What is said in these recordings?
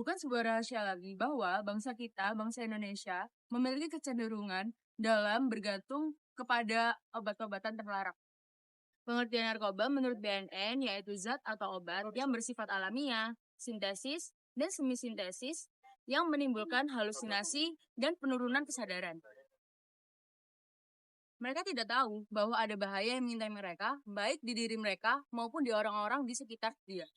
Bukan sebuah rahasia lagi bahwa bangsa Indonesia, memiliki kecenderungan dalam bergantung kepada obat-obatan terlarang. Pengertian narkoba menurut BNN yaitu zat atau obat yang bersifat alamiah, sintesis, dan semi-sintesis yang menimbulkan halusinasi dan penurunan kesadaran. Mereka tidak tahu bahwa ada bahaya yang mengintai mereka, baik di diri mereka maupun di orang-orang di sekitar dia.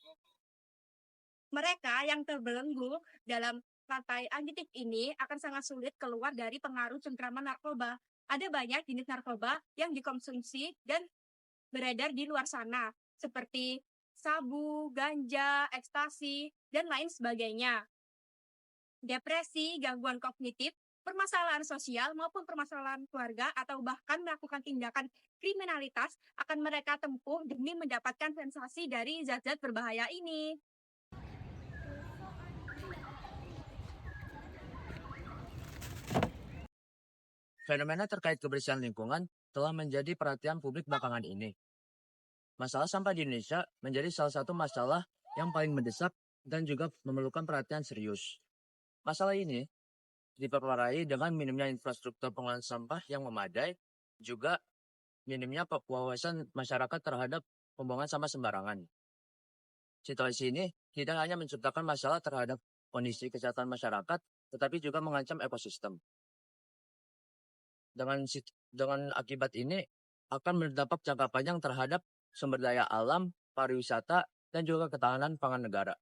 Mereka yang terbelenggu dalam rantai aditif ini akan sangat sulit keluar dari pengaruh cengkraman narkoba. Ada banyak jenis narkoba yang dikonsumsi dan beredar di luar sana, seperti sabu, ganja, ekstasi, dan lain sebagainya. Depresi, gangguan kognitif, permasalahan sosial maupun permasalahan keluarga atau bahkan melakukan tindakan kriminalitas akan mereka tempuh demi mendapatkan sensasi dari zat-zat berbahaya ini. Fenomena terkait kebersihan lingkungan telah menjadi perhatian publik belakangan ini. Masalah sampah di Indonesia menjadi salah satu masalah yang paling mendesak dan juga memerlukan perhatian serius. Masalah ini diperparah dengan minimnya infrastruktur pengolahan sampah yang memadai, juga minimnya wawasan masyarakat terhadap pembuangan sampah sembarangan. Situasi ini tidak hanya menciptakan masalah terhadap kondisi kesehatan masyarakat, tetapi juga mengancam ekosistem. Dengan akibat ini akan berdampak jangka panjang terhadap sumber daya alam, pariwisata, dan juga ketahanan pangan negara.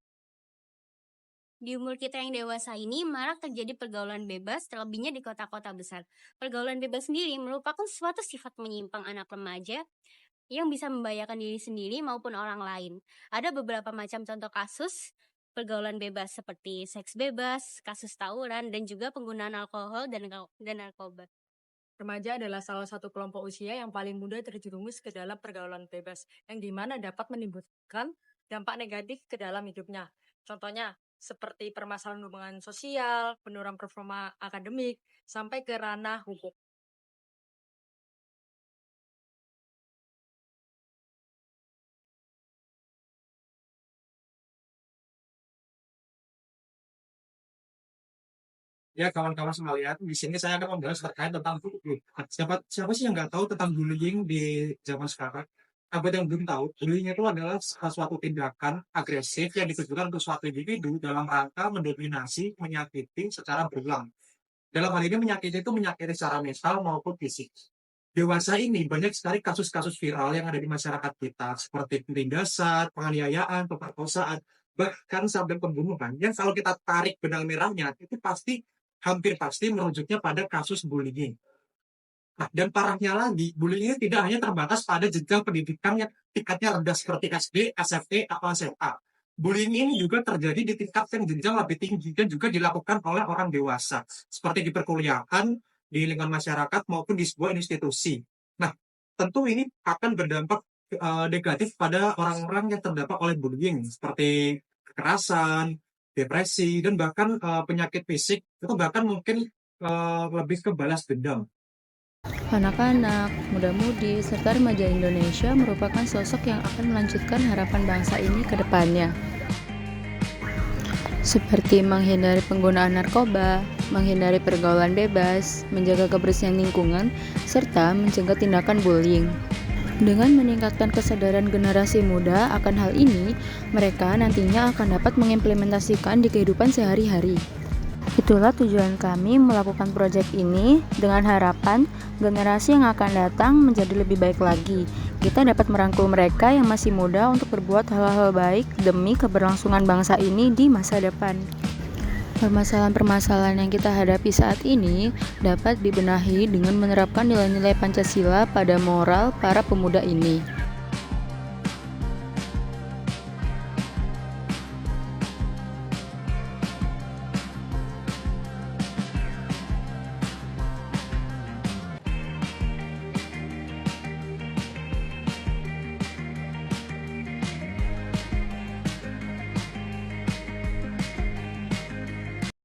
Di umur kita yang dewasa ini, marak terjadi pergaulan bebas, terlebihnya di kota-kota besar. Pergaulan bebas sendiri merupakan suatu sifat menyimpang anak remaja yang bisa membahayakan diri sendiri maupun orang lain. Ada beberapa macam contoh kasus pergaulan bebas seperti seks bebas, kasus tawuran, dan juga penggunaan alkohol dan narkoba. Remaja adalah salah satu kelompok usia yang paling mudah terjerumus ke dalam pergaulan bebas, yang dimana dapat menimbulkan dampak negatif ke dalam hidupnya. Contohnya, seperti permasalahan hubungan sosial, penurunan performa akademik, sampai ke ranah hukum. Ya, kawan-kawan sekalian, di sini saya akan membahas terkait tentang bullying. Siapa sih yang nggak tahu tentang bullying di zaman sekarang? Buat yang belum tahu, bullying itu adalah suatu tindakan agresif yang ditujukan untuk suatu individu dalam rangka mendominasi, menyakiti secara berulang. Dalam hal ini menyakiti itu menyakiti secara mental maupun fisik. Dewasa ini banyak sekali kasus-kasus viral yang ada di masyarakat kita, seperti penindasan, penganiayaan, pemerkosaan, bahkan sampai pembunuhan. Yang kalau kita tarik benang merahnya, itu hampir pasti merujuknya pada kasus bullying. Nah, dan parahnya lagi, bullying ini tidak hanya terbatas pada jenjang pendidikan yang tingkatnya rendah seperti SD, SMP, atau SMA. Bullying ini juga terjadi di tingkat yang jenjang lebih tinggi dan juga dilakukan oleh orang dewasa, seperti di perkuliahan, di lingkungan masyarakat, maupun di sebuah institusi. Nah, tentu ini akan berdampak negatif pada orang-orang yang terdampak oleh bullying, seperti kekerasan, depresi, dan bahkan penyakit fisik, itu bahkan mungkin lebih ke balas dendam. Anak-anak, muda-mudi, serta remaja Indonesia merupakan sosok yang akan melanjutkan harapan bangsa ini ke depannya. Seperti menghindari penggunaan narkoba, menghindari pergaulan bebas, menjaga kebersihan lingkungan, serta mencegah tindakan bullying. Dengan meningkatkan kesadaran generasi muda akan hal ini, mereka nantinya akan dapat mengimplementasikan di kehidupan sehari-hari. Itulah tujuan kami melakukan proyek ini dengan harapan generasi yang akan datang menjadi lebih baik lagi. Kita dapat merangkul mereka yang masih muda untuk berbuat hal-hal baik demi keberlangsungan bangsa ini di masa depan. Permasalahan-permasalahan yang kita hadapi saat ini dapat dibenahi dengan menerapkan nilai-nilai Pancasila pada moral para pemuda ini.